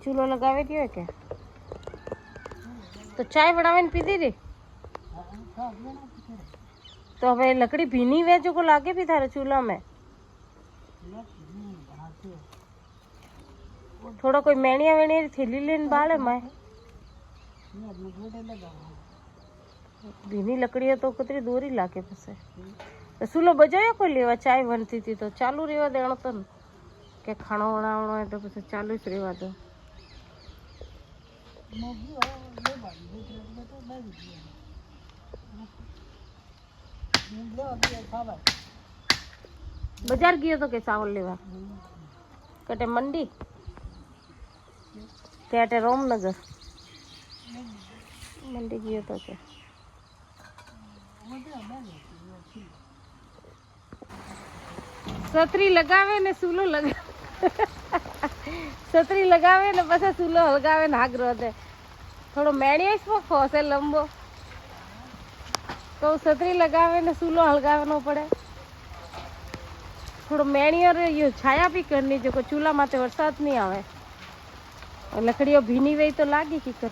चूल्हो लगावे दियो के तो चाय बनावे पी दी रे तो હવે लकड़ी भीनी वे जो को लागे भी थारे चूल्हा में थोड़ा कोई मेणिया वेणिया थैली लेने बाले मैं भीनी लकड़ी तो कतरी दूरी लागे पसे तो चूल्हो बजायो कोई लेवा चाय बनती थी तो चालू रेवा देणो तो के खाणो बनावणो है तो पसे चालू ज रेवा दो बाजार गयो तो के चावल लेवा कटे मंडी के रोमनगर मंडी गयो तो के छतरी लगावे ने चूल्हो लगा छतरी लगावे ने पाछा चूल्हो हलगावे ने हागरो दे थोड़ो मेणियो स्पोक होसे लंबो तो छतरी लगावे ने चूल्हो हलगावनो पड़े थोड़ो मेणियो रे यो छाया भी करनी जो को चूल्हा माथे वरसाद नहीं आवे और लकड़ियों भीनी वही तो लागी की कर